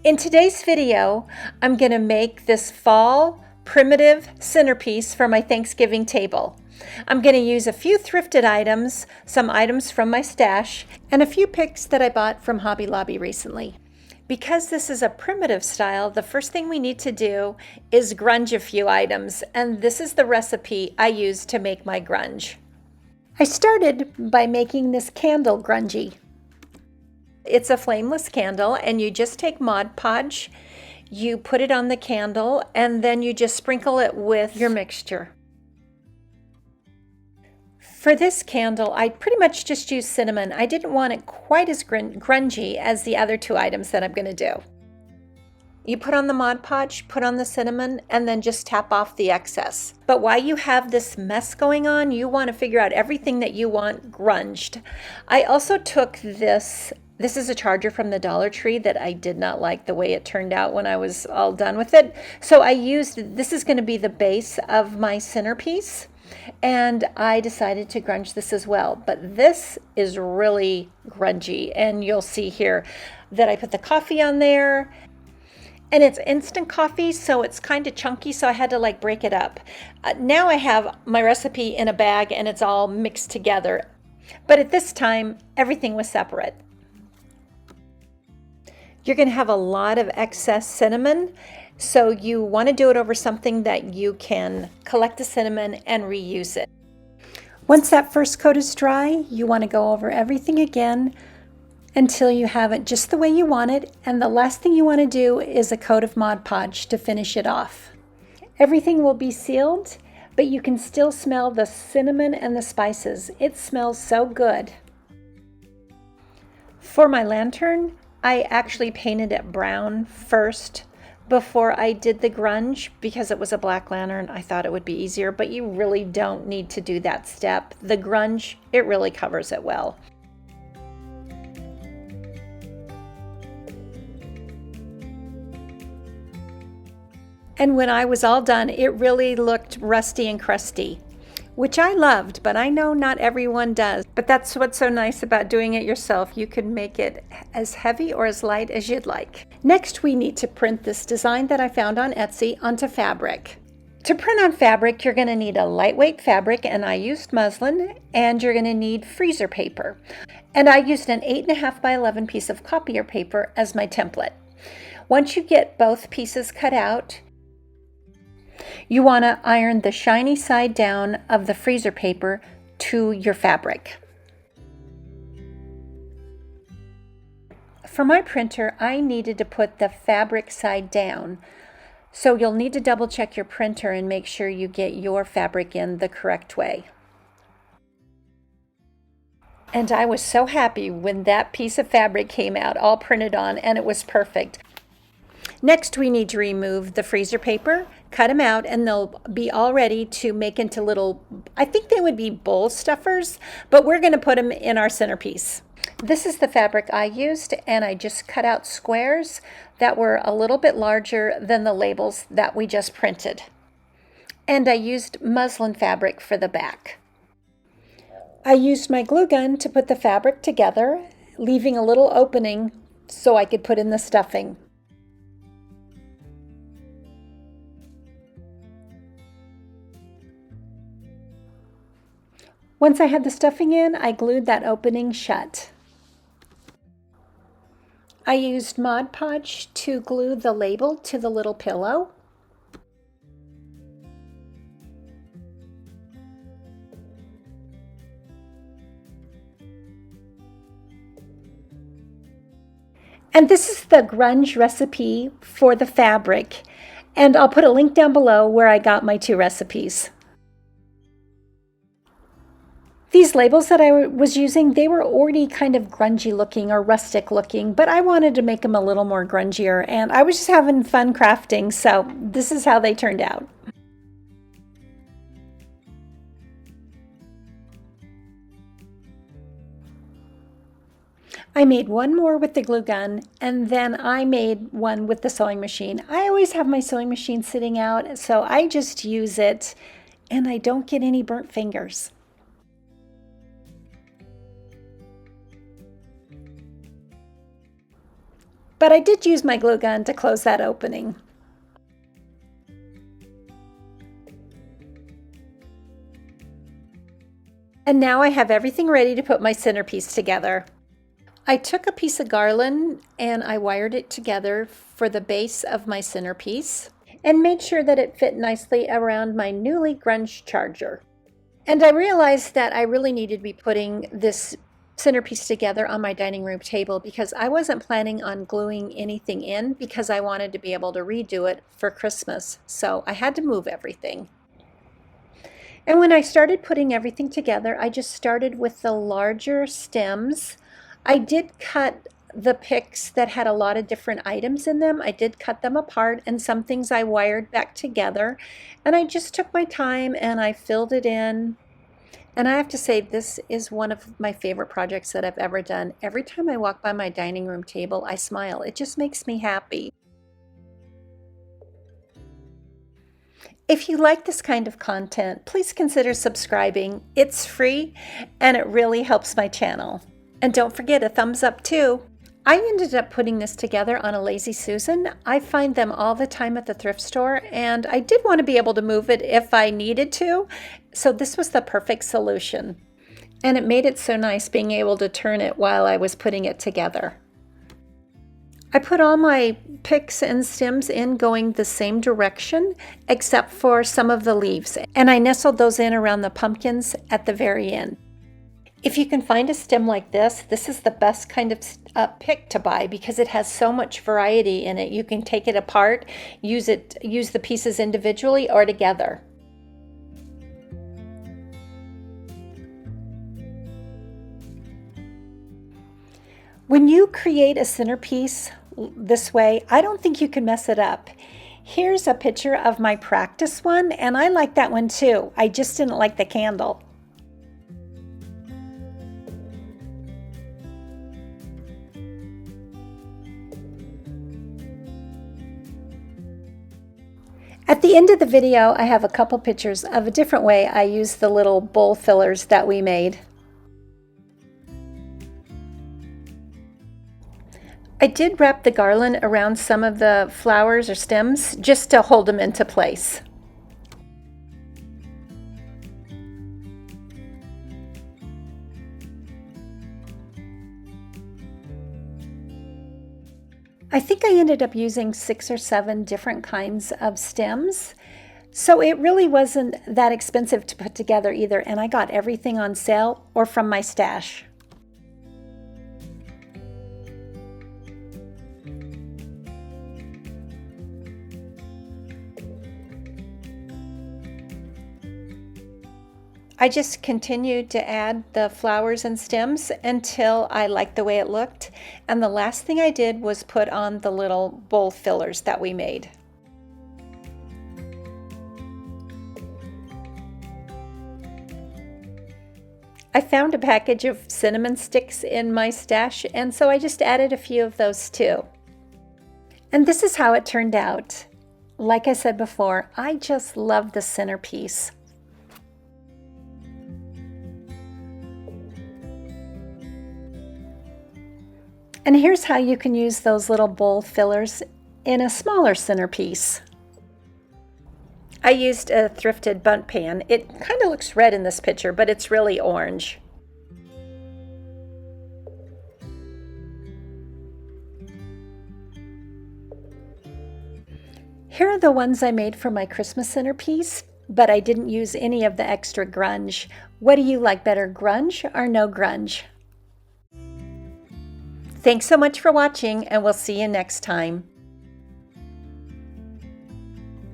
In today's video, I'm going to make this fall primitive centerpiece for my Thanksgiving table. I'm going to use a few thrifted items, some items from my stash, and a few picks that I bought from Hobby Lobby recently. Because this is a primitive style, the first thing we need to do is grunge a few items, and this is the recipe I used to make my grunge. I started by making this candle grungy. It's a flameless candle, and you just take Mod Podge, you put it on the candle, and then you just sprinkle it with your mixture. For this candle, I pretty much just used cinnamon. I didn't want it quite as grungy as the other two items that I'm going to do. You put on the Mod Podge, put on the cinnamon, and then just tap off the excess. But while you have this mess going on, you want to figure out everything that you want grunged. I also took this is a charger from the Dollar Tree that I did not like the way it turned out when I was all done with it. So this is going to be the base of my centerpiece. And I decided to grunge this as well. But this is really grungy. And you'll see here that I put the coffee on there. And it's instant coffee, so it's kind of chunky, so I had to break it up. Now I have my recipe in a bag and it's all mixed together. But at this time, everything was separate. You're going to have a lot of excess cinnamon, so you want to do it over something that you can collect the cinnamon and reuse it. Once that first coat is dry, you want to go over everything again until you have it just the way you want it, and the last thing you want to do is a coat of Mod Podge to finish it off. Everything will be sealed, but you can still smell the cinnamon and the spices. It smells so good. For my lantern, I actually painted it brown first before I did the grunge because it was a black lantern. I thought it would be easier, but you really don't need to do that step. The grunge, it really covers it well. And when I was all done, it really looked rusty and crusty, which I loved, but I know not everyone does. But that's what's so nice about doing it yourself. You can make it as heavy or as light as you'd like. Next, we need to print this design that I found on Etsy onto fabric. To print on fabric, you're going to need a lightweight fabric, and I used muslin, and you're going to need freezer paper. And I used an 8.5 by 11 piece of copier paper as my template. Once you get both pieces cut out, you want to iron the shiny side down of the freezer paper to your fabric. For my printer, I needed to put the fabric side down. So you'll need to double check your printer and make sure you get your fabric in the correct way. And I was so happy when that piece of fabric came out all printed on, and it was perfect. Next, we need to remove the freezer paper, cut them out, and they'll be all ready to make into little, I think they would be bowl stuffers, but we're going to put them in our centerpiece. This is the fabric I used, and I just cut out squares that were a little bit larger than the labels that we just printed. And I used muslin fabric for the back. I used my glue gun to put the fabric together, leaving a little opening so I could put in the stuffing. Once I had the stuffing in, I glued that opening shut. I used Mod Podge to glue the label to the little pillow. And this is the Grunge Recipe for the fabric, and I'll put a link down below where I got my two recipes. These labels that I was using, they were already kind of grungy looking or rustic looking, but I wanted to make them a little more grungier, and I was just having fun crafting, so this is how they turned out. I made one more with the glue gun, and then I made one with the sewing machine. I always have my sewing machine sitting out, so I just use it, and I don't get any burnt fingers. but I did use my glue gun to close that opening. And now I have everything ready to put my centerpiece together. I took a piece of garland and I wired it together for the base of my centerpiece and made sure that it fit nicely around my newly grunge charger. And I realized that I really needed to be putting this centerpiece together on my dining room table because I wasn't planning on gluing anything in because I wanted to be able to redo it for Christmas. So I had to move everything. And when I started putting everything together, I just started with the larger stems. I did cut the picks that had a lot of different items in them. I did cut them apart, and some things I wired back together. And I just took my time and I filled it in. And I have to say, this is one of my favorite projects that I've ever done. Every time I walk by my dining room table, I smile. It just makes me happy. If you like this kind of content, please consider subscribing. It's free and it really helps my channel. And don't forget a thumbs up too. I ended up putting this together on a Lazy Susan. I find them all the time at the thrift store, and I did want to be able to move it if I needed to, so this was the perfect solution. And it made it so nice being able to turn it while I was putting it together. I put all my picks and stems in going the same direction except for some of the leaves, and I nestled those in around the pumpkins at the very end. If you can find a stem like this, this is the best kind of pick to buy because it has so much variety in it. You can take it apart, use the pieces individually or together. When you create a centerpiece this way, I don't think you can mess it up. Here's a picture of my practice one, and I like that one too. I just didn't like the candle. At the end of the video, I have a couple pictures of a different way I use the little bowl fillers that we made. I did wrap the garland around some of the flowers or stems just to hold them into place. I think I ended up using 6 or 7 different kinds of stems, so it really wasn't that expensive to put together either, and I got everything on sale or from my stash. I just continued to add the flowers and stems until I liked the way it looked. And the last thing I did was put on the little bowl fillers that we made. I found a package of cinnamon sticks in my stash, and so I just added a few of those too. And this is how it turned out. Like I said before, I just love the centerpiece. And here's how you can use those little bowl fillers in a smaller centerpiece. I used a Thrifted bundt pan. It kind of looks red in this picture, but it's really orange. Here are the ones I made for my Christmas centerpiece, but I didn't use any of the extra grunge. What do you like better, grunge or no grunge? Thanks so much for watching, and we'll see you next time.